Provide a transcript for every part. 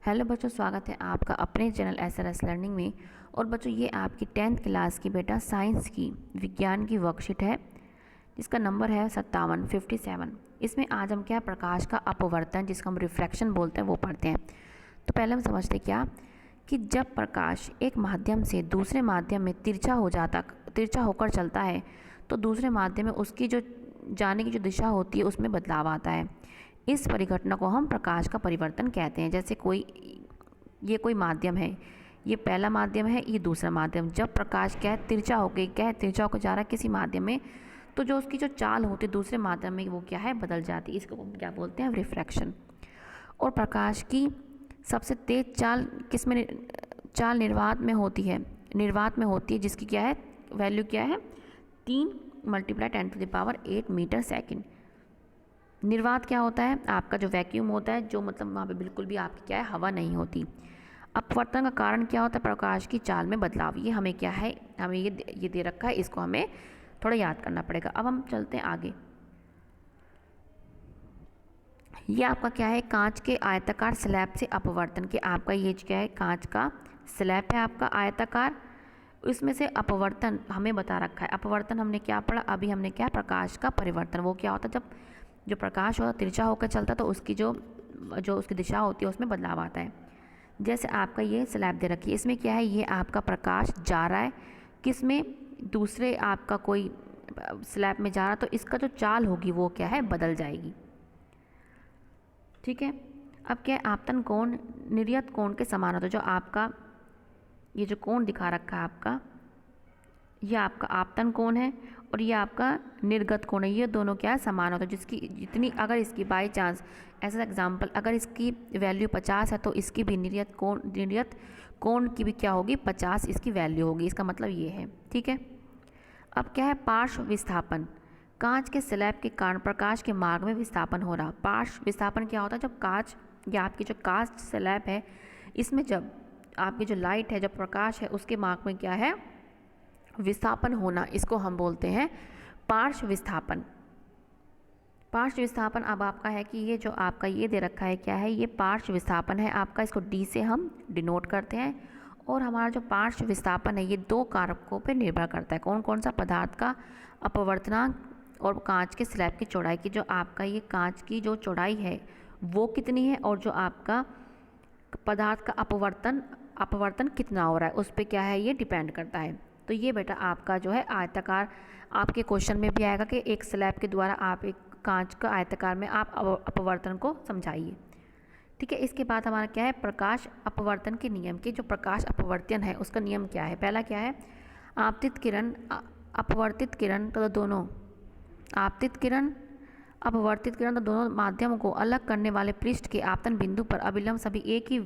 Hello बच्चों, स्वागत है आपका अपने चैनल SRS लर्निंग में। और बच्चों, ये आपकी 10th क्लास की बेटा साइंस की विज्ञान की वर्कशीट है जिसका नंबर है 57 इसमें आज हम क्या प्रकाश का अपवर्तन, जिसको हम रिफ्रैक्शन बोलते हैं, वो पढ़ते हैं। तो पहले हम समझते क्या कि जब प्रकाश एक माध्यम से दूसरे माध्यम में तिरछा होकर चलता है तो दूसरे माध्यम में उसकी जो जाने की जो दिशा होती है उसमें बदलाव आता है। इस परिघटना को हम प्रकाश का परिवर्तन कहते हैं। जैसे ये कोई माध्यम है, ये पहला माध्यम है, ये दूसरा माध्यम। जब प्रकाश तिरछा होकर जा रहा है किसी माध्यम में, तो जो उसकी जो चाल होती है दूसरे माध्यम में वो क्या है, बदल जाती है। इसको हम क्या बोलते हैं, रिफ्रैक्शन। और प्रकाश की सबसे तेज चाल चाल निर्वात में होती है, जिसकी क्या है, वैल्यू क्या है, 3 × 10⁸ मीटर सेकेंड। निर्वात क्या होता है, आपका जो वैक्यूम होता है, जो मतलब वहाँ पे बिल्कुल भी आपकी क्या है, हवा नहीं होती। अपवर्तन का कारण क्या होता है, प्रकाश की चाल में बदलाव। ये हमें क्या है, हमें ये दे रखा है, इसको हमें थोड़ा याद करना पड़ेगा। अब हम चलते हैं आगे। ये आपका क्या है, कांच के आयताकार स्लैब से अपवर्तन के, आपका ये क्या है, कांच का स्लैब है आपका आयताकार, इसमें से अपवर्तन हमें बता रखा है। अपवर्तन हमने क्या पढ़ा, अभी हमने क्या, प्रकाश का परिवर्तन। वो क्या होता है, जब जो प्रकाश होता है तिरछा होकर चलता है तो उसकी जो उसकी दिशा होती है उसमें बदलाव आता है। जैसे आपका ये स्लैब दे रखी है, इसमें क्या है, ये आपका प्रकाश जा रहा है किस में, दूसरे आपका कोई स्लैब में जा रहा, तो इसका जो चाल होगी वो क्या है, बदल जाएगी। ठीक है। अब क्या है, आपतन कोण निर्यत कोण के समान होता है। जो आपका ये जो कोण दिखा रखा है आपका, ये आपका आपतन कोण है और ये आपका निर्गत कोण है। ये दोनों क्या है, समान होता है। जिसकी जितनी, अगर इसकी बाई चांस ऐसा एग्जांपल, अगर इसकी वैल्यू 50 है तो इसकी भी निर्यत कोण की भी क्या होगी, 50 इसकी वैल्यू होगी। इसका मतलब ये है। ठीक है। अब क्या है, पार्श्व विस्थापन। कांच के स्लैब के कारण प्रकाश के मार्ग में विस्थापन हो रहा। पार्श्व विस्थापन क्या होता है, जब कांच या आपकी जो कांच स्लैब है, इसमें जब आपकी जो लाइट है, जब प्रकाश है, उसके मार्ग में क्या है, विस्थापन होना, इसको हम बोलते हैं पार्श्व विस्थापन। पार्श्व विस्थापन अब आपका है कि ये जो आपका ये दे रखा है, क्या है, ये पार्श्व विस्थापन है आपका, इसको D से हम डिनोट करते हैं। और हमारा जो पार्श्व विस्थापन है ये 2 कारकों पर निर्भर करता है। कौन कौन सा, पदार्थ का अपवर्तनांक और कांच के स्लैब की चौड़ाई की। जो आपका ये कांच की जो चौड़ाई है वो कितनी है, और जो आपका पदार्थ का अपवर्तन कितना हो रहा है, उस पर क्या है, ये डिपेंड करता है। तो ये बेटा आपका जो है आयताकार, आपके क्वेश्चन में भी आएगा कि एक स्लैब के द्वारा आप एक कांच का आयताकार में आप अपवर्तन को समझाइए। ठीक है। इसके बाद हमारा क्या है, प्रकाश अपवर्तन के नियम के, जो प्रकाश अपवर्तन है उसका नियम क्या है। पहला क्या है, आपतित किरण अपवर्तित किरण तो दोनों माध्यमों को अलग करने वाले पृष्ठ के आपतन बिंदु पर अभिलंब सभी एक ही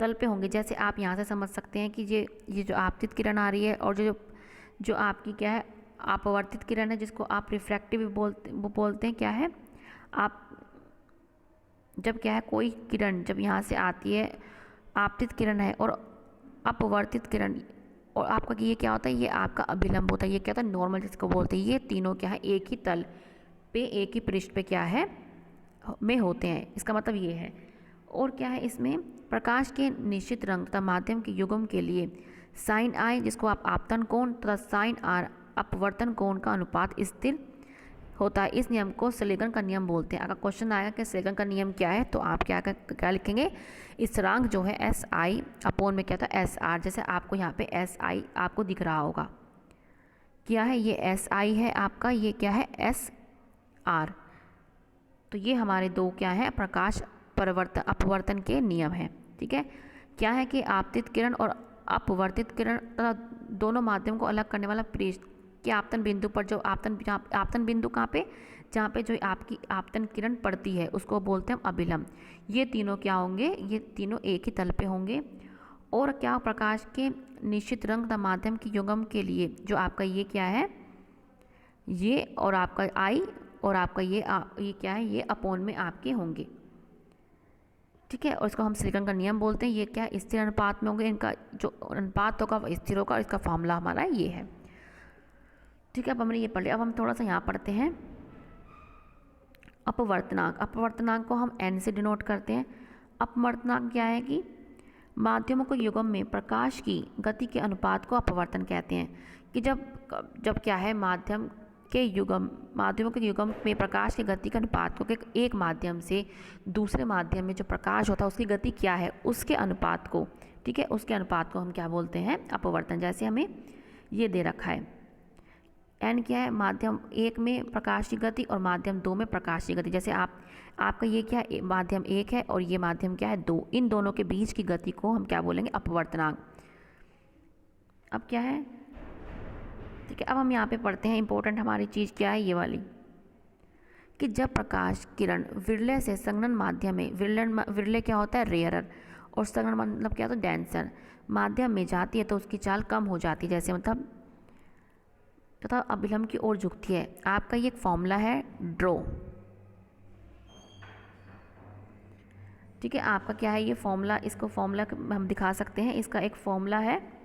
तल पे होंगे। जैसे आप यहाँ से समझ सकते हैं कि ये जो आपतित किरण आ रही है और जो आपकी क्या है, अपवर्तित किरण है, जिसको आप रिफ्रैक्टिव बोलते हैं। क्या है, आप जब क्या है, कोई किरण जब यहाँ से आती है, आपतित किरण है और अपवर्तित किरण, और आपका ये क्या होता है, ये आपका अभिलंब होता है। ये क्या होता है, नॉर्मल जिसको बोलते हैं। ये तीनों क्या है, एक ही तल पे, एक ही पृष्ठ पे क्या है, में होते हैं। इसका मतलब ये है। और क्या है, इसमें प्रकाश के निश्चित रंग तथा माध्यम के युग्म के लिए sin I, जिसको आप आपतन कोण, तथा sin R अपवर्तन कोण का अनुपात स्थिर होता है। इस नियम को स्लेगन का नियम बोलते हैं। अगर क्वेश्चन आएगा कि स्लेगन का नियम क्या है, तो आप क्या लिखेंगे, स्थिरांक जो है SI अपोन में क्या था, SR। जैसे आपको यहाँ पे SI आपको दिख रहा होगा, क्या है, ये SI है आपका, ये क्या है, SR। तो ये हमारे दो क्या है, प्रकाश अपवर्तन के नियम हैं। ठीक है। क्या है कि आपतित किरण और अपवर्तित किरण तथा दोनों माध्यम को अलग करने वाला पृष्ठ के आपतन बिंदु पर, जो आपतन बिंदु कहाँ पे, जहाँ पे जो आपकी आपतन किरण पड़ती है, उसको बोलते हैं हम अभिलंब। ये तीनों क्या होंगे, ये तीनों एक ही तल पे होंगे। और क्या, प्रकाश के निश्चित रंग तथा माध्यम के युग्म के लिए जो आपका ये क्या है, ये और आपका I और आपका ये क्या है, ये अपोन में आपके होंगे। ठीक है। और इसको हम स्लेगन का नियम बोलते हैं। ये क्या है, स्थिर अनुपात में होंगे। इनका जो अनुपात होगा वो स्थिर होगा, और इसका फॉर्मूला हमारा ये है। ठीक है। अब हमने ये पढ़ लिया। अब हम थोड़ा सा यहाँ पढ़ते हैं अपवर्तनांक। अपवर्तनांक को हम N से डिनोट करते हैं। अपवर्तनांक क्या है कि माध्यमों के युग्म में प्रकाश की गति के अनुपात को अपवर्तन कहते हैं। कि जब क्या है माध्यमों के युग्म में प्रकाश की गति के अनुपात को एक माध्यम से दूसरे माध्यम में जो प्रकाश होता है उसकी गति क्या है उसके अनुपात को, ठीक है, उसके अनुपात को हम क्या बोलते हैं, अपवर्तन। जैसे हमें ये दे रखा है n क्या है, माध्यम 1 में प्रकाश की गति और माध्यम 2 में प्रकाश की गति। जैसे आपका ये क्या है, माध्यम 1 है और ये माध्यम क्या है 2, इन दोनों के बीच की गति को हम क्या बोलेंगे, अपवर्तनांक। अब क्या है, ठीक है, अब हम यहाँ पे पढ़ते हैं इंपॉर्टेंट हमारी चीज़ क्या है, ये वाली, कि जब प्रकाश किरण विरले से संघनन माध्यम में, विरले क्या होता है, रेयरर, और संघनन मतलब क्या होता है, डेंसर माध्यम में जाती है तो उसकी चाल कम हो जाती है। जैसे मतलब तथा अभिलंब की ओर झुकती है। आपका ये एक फॉर्मूला है ड्रो, ठीक है, आपका क्या है ये फॉर्मूला, इसको फॉर्मूला हम दिखा सकते हैं। इसका एक फॉर्मूला है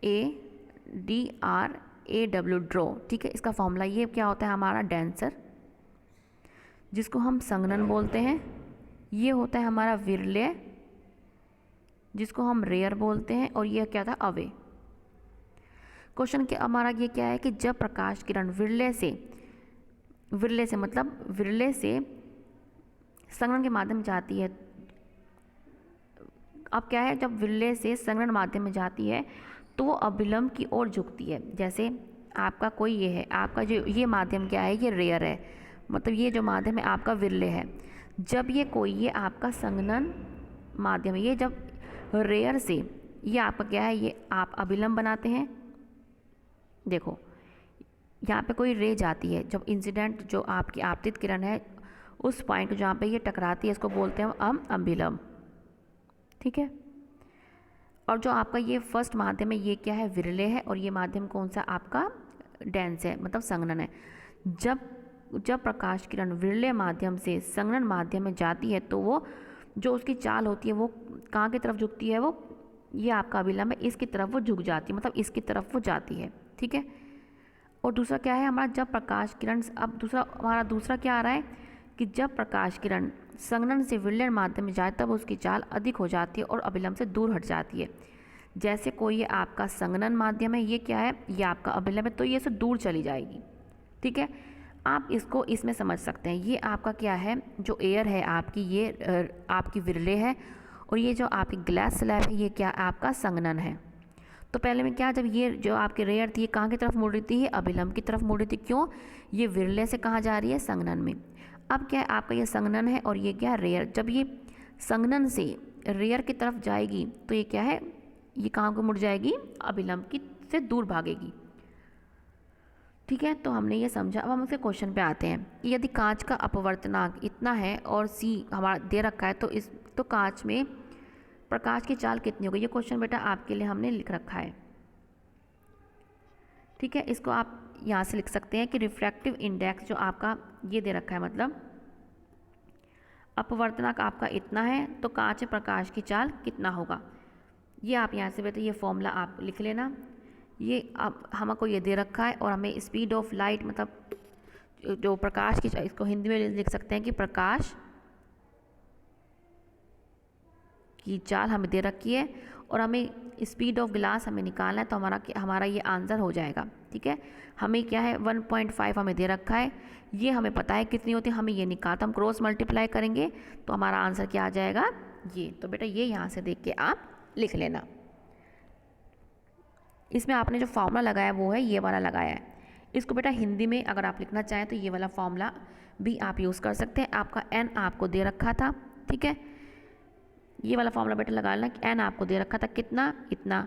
DAW ड्रो, ठीक है। इसका फॉर्मूला ये क्या होता है, हमारा डेंसर जिसको हम संघनन बोलते हैं, ये होता है हमारा विरले जिसको हम रेयर बोलते हैं, और ये क्या था, अवे। क्वेश्चन के हमारा ये क्या है कि जब प्रकाश किरण विरले से संघनन के माध्यम में जाती है। अब क्या है, जब विरले से संघनन माध्यम में जाती है तो वो अभिलंब की ओर झुकती है। जैसे आपका कोई ये है, आपका जो ये माध्यम क्या है, ये रेयर है, मतलब ये जो माध्यम है आपका विरले है। जब ये आपका संघनन माध्यम है, ये जब रेयर से ये आपका क्या है, ये आप अभिलंब बनाते हैं। देखो यहाँ पे कोई रे जाती है, जब इंसिडेंट जो आपकी आपतित किरण है उस पॉइंट जहाँ पे ये टकराती है इसको बोलते हैं हम अभिलंब, ठीक है। और जो आपका ये फर्स्ट माध्यम है ये क्या है, विरले है, और ये माध्यम कौन सा आपका, डेंस है, मतलब संघनन है। जब प्रकाश किरण विरले माध्यम से संघनन माध्यम में जाती है तो वो जो उसकी चाल होती है वो कहाँ की तरफ झुकती है, वो ये आपका अभिलंब है, इसकी तरफ वो झुक जाती है, मतलब इसकी तरफ वो जाती है, ठीक है। और दूसरा क्या है हमारा, जब प्रकाश किरण, अब दूसरा क्या आ रहा है कि जब प्रकाश किरण संघनन से विरले माध्यम में जाए तब उसकी चाल अधिक हो जाती है और अभिलंब से दूर हट जाती है। जैसे कोई ये आपका संघनन माध्यम है, ये क्या है, ये आपका अभिलंब है, तो ये से दूर चली जाएगी, ठीक है। आप इसको इसमें समझ सकते हैं, ये आपका क्या है, जो एयर है आपकी, ये आपकी विरले है, और ये जो आपकी ग्लास स्लैब है ये क्या आपका संघनन है। तो पहले में क्या, जब ये जो आपकी रेयर थी ये कहाँ की तरफ मुड़ रही थी, ये अभिलंब की तरफ मुड़ रही थी। क्यों, ये विरले से कहाँ जा रही है, संघनन में। अब क्या है, आपका ये संघनन है और ये क्या, रेयर। जब ये संघनन से रेयर की तरफ जाएगी तो ये क्या है, ये कहाँ को मुड़ जाएगी, अभिलंब की से दूर भागेगी, ठीक है। तो हमने ये समझा। अब हम उसके क्वेश्चन पे आते हैं कि यदि कांच का अपवर्तनांक इतना है और C हमारा दे रखा है तो कांच में प्रकाश की चाल कितनी होगी। ये क्वेश्चन बेटा आपके लिए हमने लिख रखा है, ठीक है। इसको आप यहाँ से लिख सकते हैं कि रिफ्रैक्टिव इंडेक्स जो आपका ये दे रखा है, मतलब अपवर्तनांक आपका इतना है तो कांच में प्रकाश की चाल कितना होगा। ये आप यहाँ से बेटा ये फॉर्मूला आप लिख लेना। ये अब हमको ये दे रखा है और हमें स्पीड ऑफ लाइट, मतलब जो प्रकाश की, इसको हिंदी में लिख सकते हैं कि प्रकाश की चाल हमें दे रखी है और हमें स्पीड ऑफ ग्लास हमें निकालना है, तो हमारा ये आंसर हो जाएगा, ठीक है। हमें क्या है 1.5 हमें दे रखा है, ये हमें पता है कितनी होती है, हमें ये निकाल, तो हम क्रॉस मल्टीप्लाई करेंगे तो हमारा आंसर क्या आ जाएगा, ये। तो बेटा ये यहाँ से देख के आप लिख लेना। इसमें आपने जो फॉर्मूला लगाया वो है ये वाला लगाया है। इसको बेटा हिंदी में अगर आप लिखना चाहें तो ये वाला फॉर्मूला भी आप यूज़ कर सकते हैं। आपका n आपको दे रखा था, ठीक है, ये वाला फॉर्मूला बेटा लगा लेना कि n आपको दे रखा था कितना, इतना।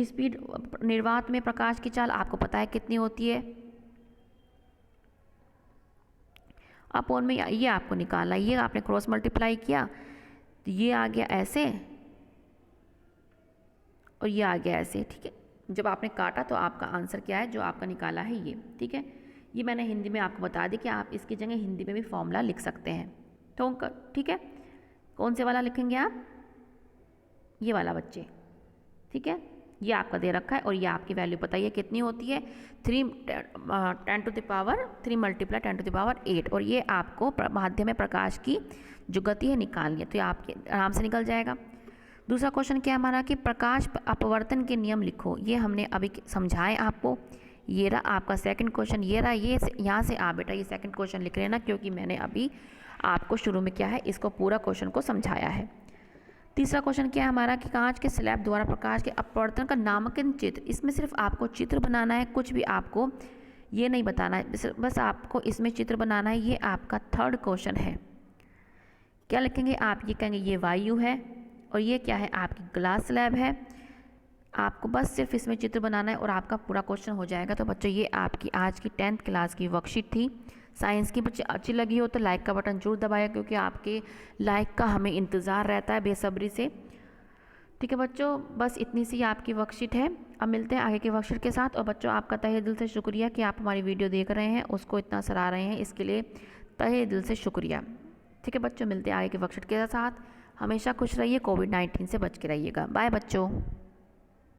स्पीड निर्वात में प्रकाश की चाल आपको पता है कितनी होती है, अपॉन में ये आपको निकालना, ये आपने क्रॉस मल्टीप्लाई किया तो ये आ गया ऐसे और ये आ गया ऐसे, ठीक है। जब आपने काटा तो आपका आंसर क्या है, जो आपका निकाला है ये, ठीक है। ये मैंने हिंदी में आपको बता दी कि आप इसकी जगह हिंदी में भी फॉर्मूला लिख सकते हैं, तो ठीक है। कौन से वाला लिखेंगे आप, ये वाला बच्चे, ठीक है। ये आपका दे रखा है और ये आपकी वैल्यू बताइए कितनी होती है, 3 10 to the power 3 multiply 10 to the power 8। और ये आपको माध्यम में प्रकाश की जो गति है निकालनी है, तो ये आपके आराम से निकल जाएगा। दूसरा क्वेश्चन क्या हमारा कि प्रकाश अपवर्तन के नियम लिखो। ये हमने अभी समझाए आपको। ये रहा आपका सेकंड क्वेश्चन, ये रहा। ये यहाँ से आप बेटा ये सेकंड क्वेश्चन लिख लेना, क्योंकि मैंने अभी आपको शुरू में क्या है इसको पूरा क्वेश्चन को समझाया है। तीसरा क्वेश्चन क्या है हमारा कि कांच के स्लैब द्वारा प्रकाश के अपवर्तन का नामांकन चित्र। इसमें सिर्फ आपको चित्र बनाना है, कुछ भी आपको ये नहीं बताना है, बस आपको इसमें चित्र बनाना है। ये आपका थर्ड क्वेश्चन है। क्या लिखेंगे आप, ये कहेंगे ये वायु है और ये क्या है आपकी ग्लास स्लैब है। आपको बस सिर्फ इसमें चित्र बनाना है और आपका पूरा क्वेश्चन हो जाएगा। तो बच्चों ये आपकी आज की 10th क्लास की वर्कशीट थी साइंस की। बच्चे अच्छी लगी हो तो लाइक का बटन जरूर दबाया, क्योंकि आपके लाइक का हमें इंतज़ार रहता है बेसब्री से। ठीक है बच्चों, बस इतनी सी आपकी वर्कशीट है। अब मिलते हैं आगे की वर्कशीट के साथ। और बच्चों आपका तहे दिल से शुक्रिया कि आप हमारी वीडियो देख रहे हैं, उसको इतना सराह रहे हैं, इसके लिए तहे दिल से शुक्रिया। ठीक है बच्चों, मिलते हैं आगे की वर्कशीट के साथ। हमेशा खुश रहिए, कोविड-19 से बच के रहिएगा। बाय बच्चों।